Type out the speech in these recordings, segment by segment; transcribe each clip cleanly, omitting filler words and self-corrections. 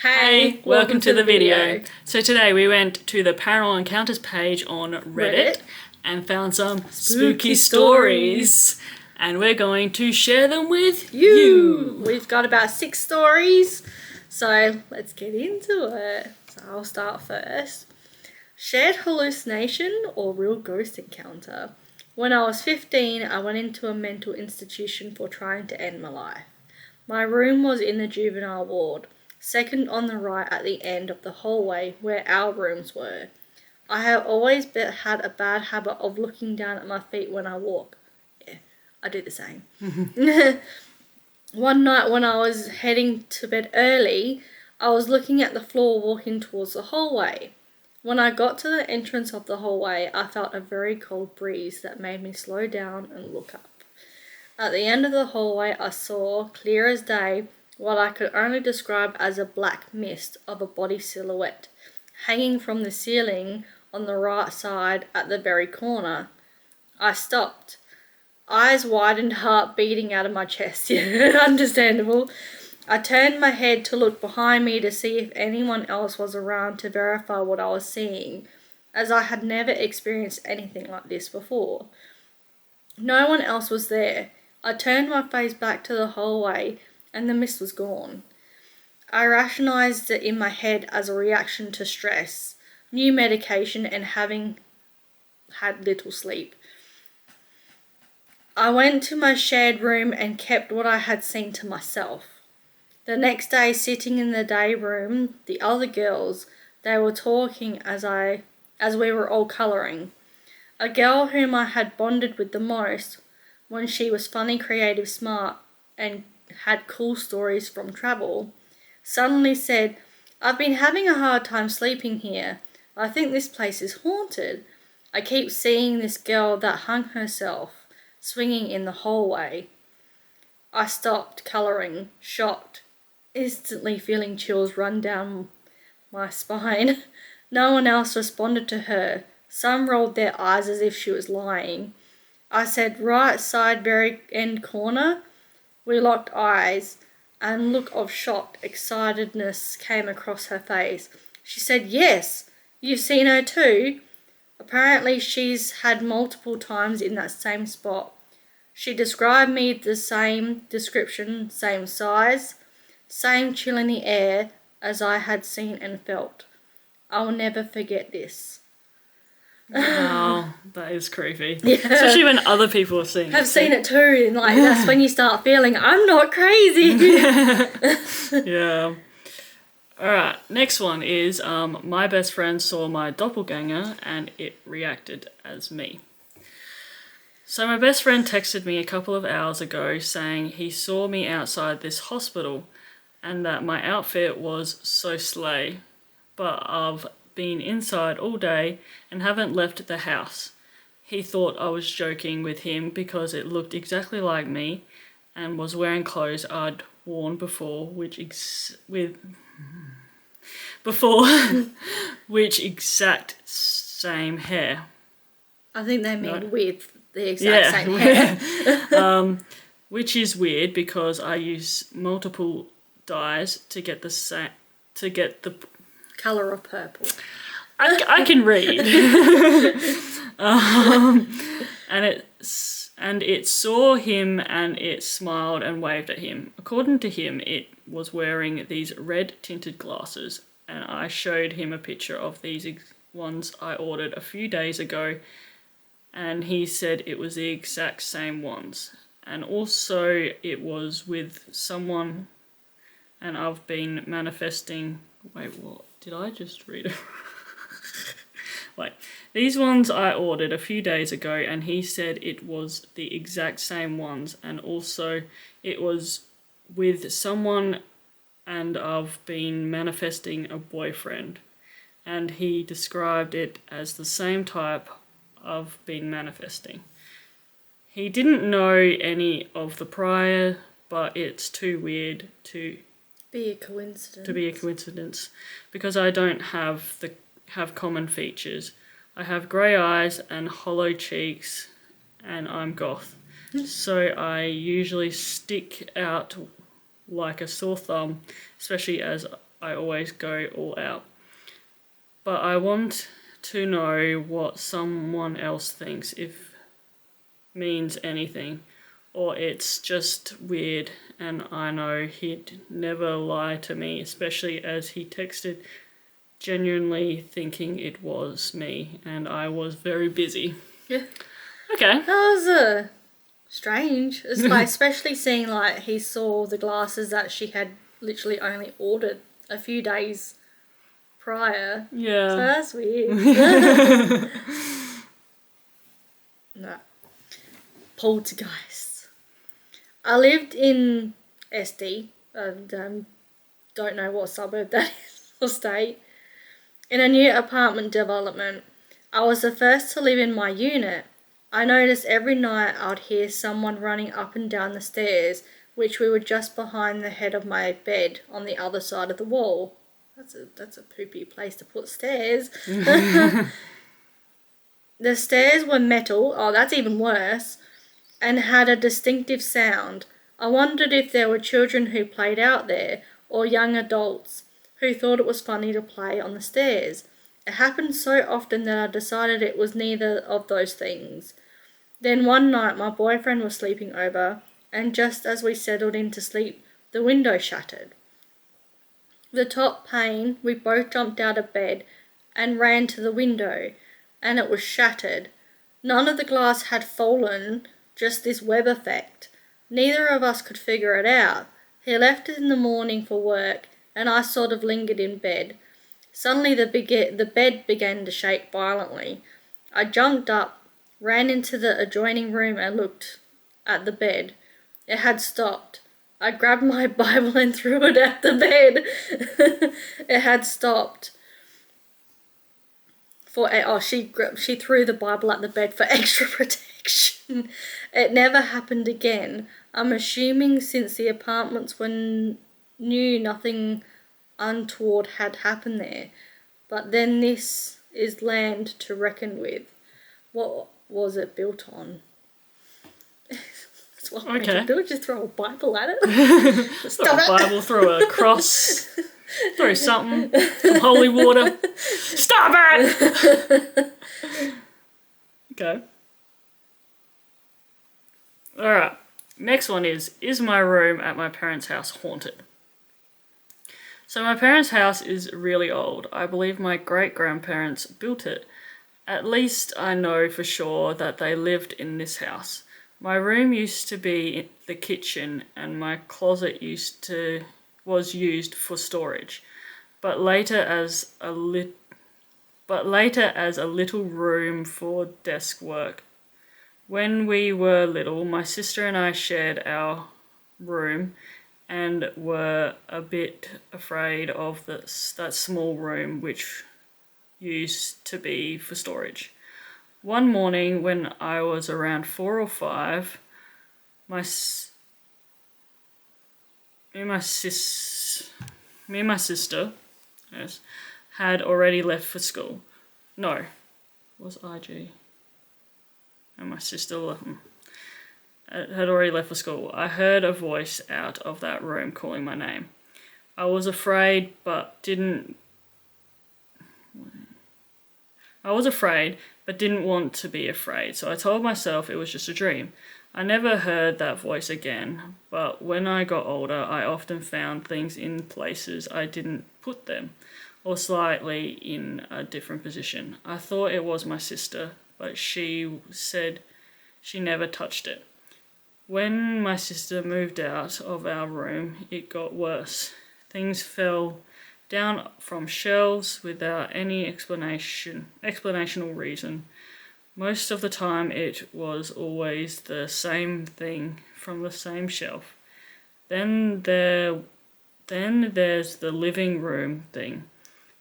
Hey, welcome to the video. So today we went to the Paranormal Encounters page on Reddit and found some spooky stories. And we're going to share them with you. We've got about 6 stories, so let's get into it. So I'll start first. Shared hallucination or real ghost encounter. When I was 15, I went into a mental institution for trying to end my life. My room was in the juvenile ward, second on the right at the end of the hallway where our rooms were. I have always had a bad habit of looking down at my feet when I walk. Yeah, I do the same. One night when I was heading to bed early, I was looking at the floor walking towards the hallway. When I got to the entrance of the hallway, I felt a very cold breeze that made me slow down and look up. At the end of the hallway, I saw, clear as day, what I could only describe as a black mist of a body silhouette, hanging from the ceiling on the right side at the very corner. I stopped. Eyes widened, heart beating out of my chest. Yeah, understandable. I turned my head to look behind me to see if anyone else was around to verify what I was seeing, as I had never experienced anything like this before. No one else was there. I turned my face back to the hallway and the mist was gone. I rationalized it in my head as a reaction to stress, new medication, and having had little sleep. I went to my shared room and kept what I had seen to myself. The next day, sitting in the day room, the other girls, they were talking as we were all colouring. A girl whom I had bonded with the most, when she was funny, creative, smart, and had cool stories from travel, suddenly said, "I've been having a hard time sleeping here. I think this place is haunted. I keep seeing this girl that hung herself, swinging in the hallway." I stopped, colouring, shocked, instantly feeling chills run down my spine. No one else responded to her. Some rolled their eyes as if she was lying. I said, "Right side, very end corner." We locked eyes, and a look of shocked excitedness came across her face. She said, "Yes, you've seen her too." Apparently she's had multiple times in that same spot. She described me the same description, same size, same chill in the air as I had seen and felt. I'll never forget this. Wow, that is creepy. Yeah. Especially when other people have seen it. I've seen it too, and that's when you start feeling, I'm not crazy. Yeah. Alright, next one is my best friend saw my doppelganger and it reacted as me. So my best friend texted me a couple of hours ago saying he saw me outside this hospital and that my outfit was so slay, but I've been inside all day and haven't left the house. He thought I was joking with him because it looked exactly like me and was wearing clothes I'd worn before, which exact same hair. I think they mean with the exact same hair. Which is weird because I use multiple dyes to get the Colour of purple. I can read. And it saw him and it smiled and waved at him. According to him, it was wearing these red tinted glasses, and I showed him a picture of these ones I ordered a few days ago, and he said it was the exact same ones. And also it was with someone, and I've been manifesting... Wait, what? Did I just read it? Wait. These ones I ordered a few days ago, and he said it was the exact same ones, and also it was with someone, and I've been manifesting a boyfriend. And he described it as the same type I've been manifesting. He didn't know any of the prior, but it's too weird to be a coincidence. Because I don't have common features. I have grey eyes and hollow cheeks, and I'm goth. So I usually stick out like a sore thumb, especially as I always go all out. But I want to know what someone else thinks, if means anything, or it's just weird, and I know he'd never lie to me, especially as he texted genuinely thinking it was me, and I was very busy. Yeah. Okay. That was strange. It's like, especially seeing like he saw the glasses that she had literally only ordered a few days prior. So Yeah. that's weird. No. Poltergeist. I lived in SD, and don't know what suburb that is or state, in a new apartment development. I was the first to live in my unit. I noticed every night I'd hear someone running up and down the stairs, which were just behind the head of my bed on the other side of the wall. That's a poopy place to put stairs. The stairs were metal, oh that's even worse, and had a distinctive sound. I wondered if there were children who played out there, or young adults who thought it was funny to play on the stairs. It happened so often that I decided it was neither of those things. Then one night my boyfriend was sleeping over, and just as we settled into sleep, the window shattered. The top pane, we both jumped out of bed and ran to the window, and it was shattered. None of the glass had fallen, just this web effect. Neither of us could figure it out. He left in the morning for work, and I sort of lingered in bed. Suddenly the bed began to shake violently. I jumped up, ran into the adjoining room and looked at the bed. It had stopped. I grabbed my Bible and threw it at the bed. It had stopped. She threw the Bible at the bed for extra protection. It never happened again. I'm assuming since the apartments were new, nothing untoward had happened there. But then this is land to reckon with. What was it built on? That's what I Okay. can do. Just throw a Bible at it. Throw a Bible, throw a cross, throw something, some holy water. Stop it! Okay. Alright. Next one is my room at my parents' house haunted? So my parents' house is really old. I believe my great-grandparents built it. At least I know for sure that they lived in this house. My room used to be the kitchen, and my closet was used for storage, but later as a little room for desk work. When we were little, my sister and I shared our room and were a bit afraid of that small room which used to be for storage. One morning when I was around 4 or 5, me and my sister, yes, had already left for school. No, it was IG. And my sister had already left for school. I heard a voice out of that room calling my name. I was afraid but didn't want to be afraid, so I told myself it was just a dream. I never heard that voice again, but when I got older, I often found things in places I didn't put them, or slightly in a different position. I thought it was my sister, but she said she never touched it. When my sister moved out of our room, it got worse. Things fell down from shelves without any explanational reason. Most of the time it was always the same thing from the same shelf. Then there's the living room thing.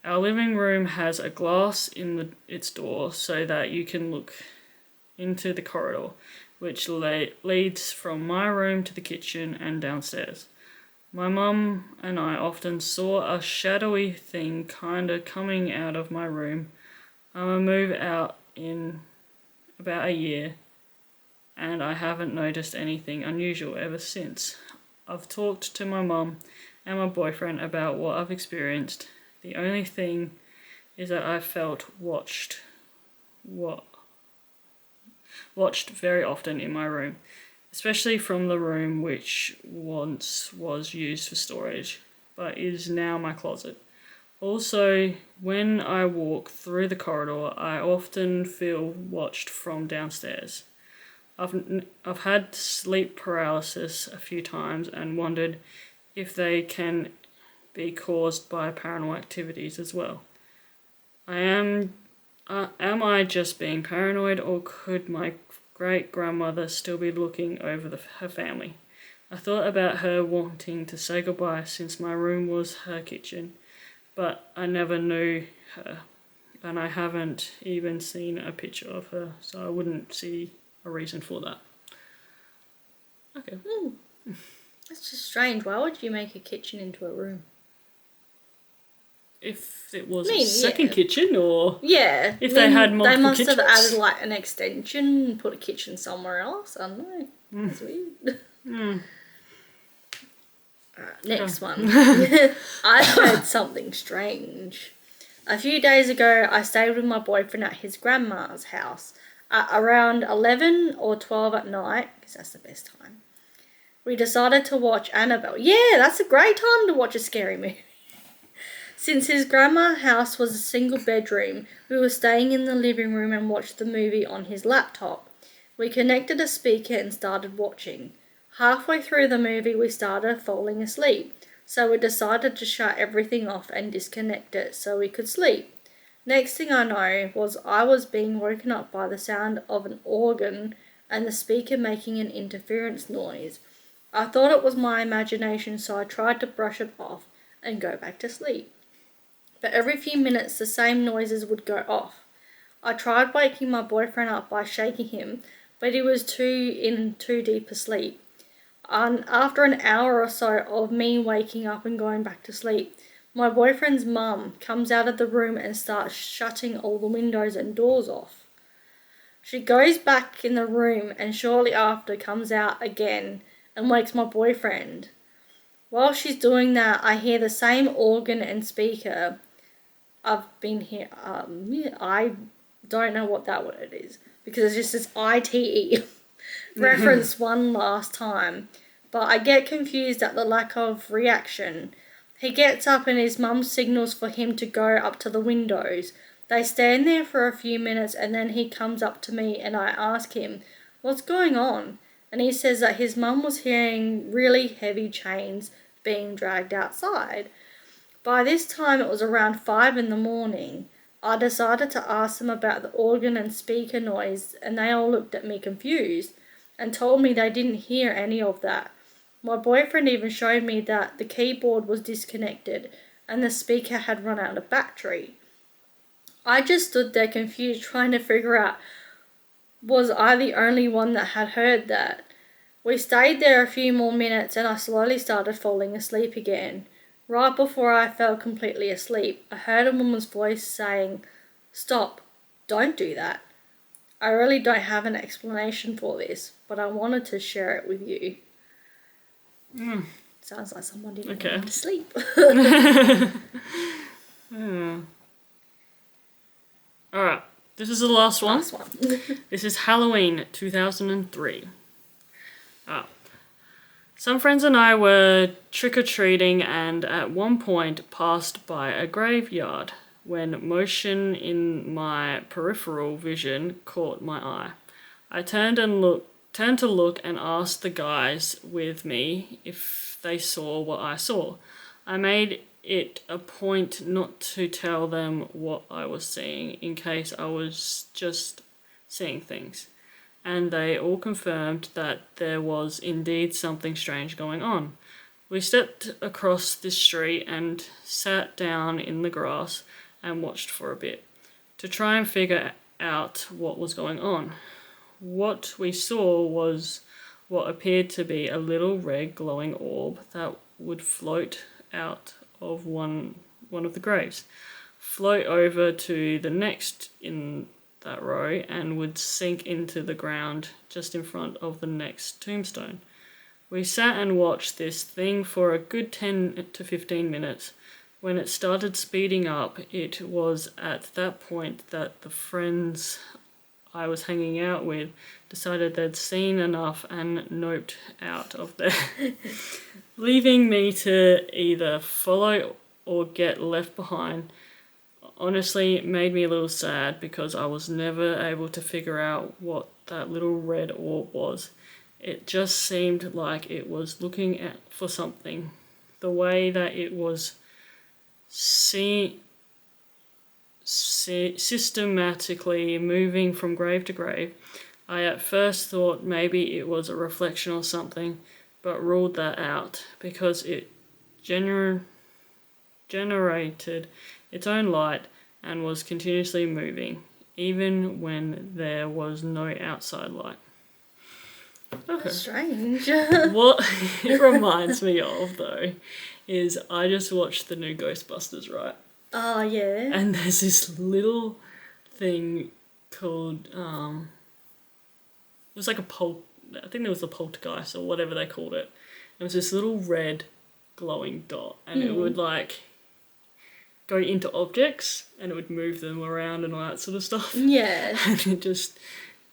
Our living room has a glass in its door so that you can look into the corridor, which leads from my room to the kitchen and downstairs. My mum and I often saw a shadowy thing kinda coming out of my room. I'm a move out in about a year, and I haven't noticed anything unusual ever since. I've talked to my mum and my boyfriend about what I've experienced. The only thing is that I felt watched very often in my room, especially from the room which once was used for storage, but is now my closet. Also, when I walk through the corridor, I often feel watched from downstairs. I've had sleep paralysis a few times and wondered if they can be caused by paranormal activities as well. Am I just being paranoid, or could my great-grandmother still be looking over her family? I thought about her wanting to say goodbye since my room was her kitchen, but I never knew her, and I haven't even seen a picture of her, so I wouldn't see a reason for that. Okay. That's just strange. Why would you make a kitchen into a room? If it was a second kitchen, or yeah, if they had multiple they must kitchens? have added like an extension and put a kitchen somewhere else. I don't know. That's weird. Next one. I've heard something strange. A few days ago, I stayed with my boyfriend at his grandma's house at around 11 or 12 at night, because that's the best time. We decided to watch Annabelle. Yeah, that's a great time to watch a scary movie. Since his grandma's house was a single bedroom, we were staying in the living room and watched the movie on his laptop. We connected a speaker and started watching. Halfway through the movie, we started falling asleep, so we decided to shut everything off and disconnect it so we could sleep. Next thing I know was I was being woken up by the sound of an organ and the speaker making an interference noise. I thought it was my imagination, so I tried to brush it off and go back to sleep. But every few minutes the same noises would go off. I tried waking my boyfriend up by shaking him, but he was too deep asleep. After an hour or so of me waking up and going back to sleep, my boyfriend's mum comes out of the room and starts shutting all the windows and doors off. She goes back in the room and shortly after comes out again and wakes my boyfriend. While she's doing that, I hear the same organ and speaker. I've been here. I don't know what that word is because it just says ITE. Reference one last time, but I get confused at the lack of reaction. He gets up and his mum signals for him to go up to the windows. They stand there for a few minutes and then he comes up to me and I ask him, "What's going on?" And he says that his mum was hearing really heavy chains being dragged outside. By this time it was around 5 in the morning. I decided to ask them about the organ and speaker noise and they all looked at me confused and told me they didn't hear any of that. My boyfriend even showed me that the keyboard was disconnected and the speaker had run out of battery. I just stood there confused trying to figure out, was I the only one that had heard that? We stayed there a few more minutes and I slowly started falling asleep again. Right before I fell completely asleep, I heard a woman's voice saying, "Stop, don't do that." I really don't have an explanation for this, but I wanted to share it with you. Sounds like someone didn't want to sleep. Alright, this is the last one. Last one. This is Halloween 2003. Some friends and I were trick-or-treating and at one point passed by a graveyard when motion in my peripheral vision caught my eye. I turned to look and asked the guys with me if they saw what I saw. I made it a point not to tell them what I was seeing in case I was just seeing things. And they all confirmed that there was indeed something strange going on. We stepped across the street and sat down in the grass and watched for a bit to try and figure out what was going on. What we saw was what appeared to be a little red glowing orb that would float out of one of the graves, float over to the next in that row and would sink into the ground just in front of the next tombstone. We sat and watched this thing for a good 10 to 15 minutes. When it started speeding up, it was at that point that the friends I was hanging out with decided they'd seen enough and noped out of there, leaving me to either follow or get left behind. Honestly, it made me a little sad because I was never able to figure out what that little red orb was. It just seemed like it was looking for something. The way that it was systematically moving from grave to grave, I at first thought maybe it was a reflection or something, but ruled that out because it generated its own light and was continuously moving, even when there was no outside light. Okay. Strange. What it reminds me of, though, is I just watched the new Ghostbusters, right? Oh, yeah. And there's this little thing called, it was like I think it was a poltergeist or whatever they called it. It was this little red glowing dot, and it would like go into objects and it would move them around and all that sort of stuff. Yeah. And it just,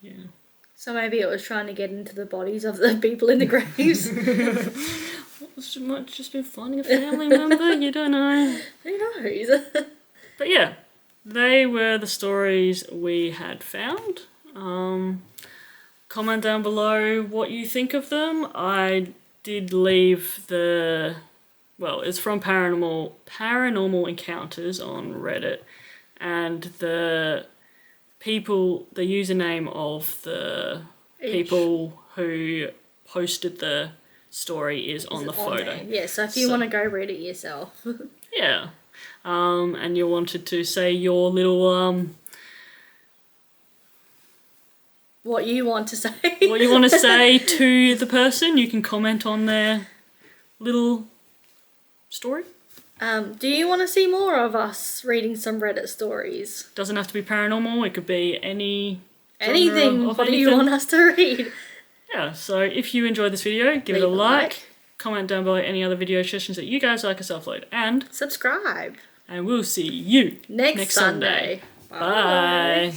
yeah. So maybe it was trying to get into the bodies of the people in the graves. It might just been finding a family member, you don't know. Who knows? But yeah, they were the stories we had found. Comment down below what you think of them. I did leave it's from Paranormal Encounters on Reddit, and the username of the people who posted the story is on the photo. There. Yeah, so if you want to go read it yourself. Yeah. And you wanted to say your little what you want to say. What you want to say to the person, you can comment on their little story. Do you want to see more of us reading some Reddit stories? Doesn't have to be paranormal, it could be anything. What do you want us to read? Yeah, so if you enjoyed this video, give it a like, comment down below any other video suggestions that you guys like us to upload, and subscribe. And we'll see you next Sunday. Bye.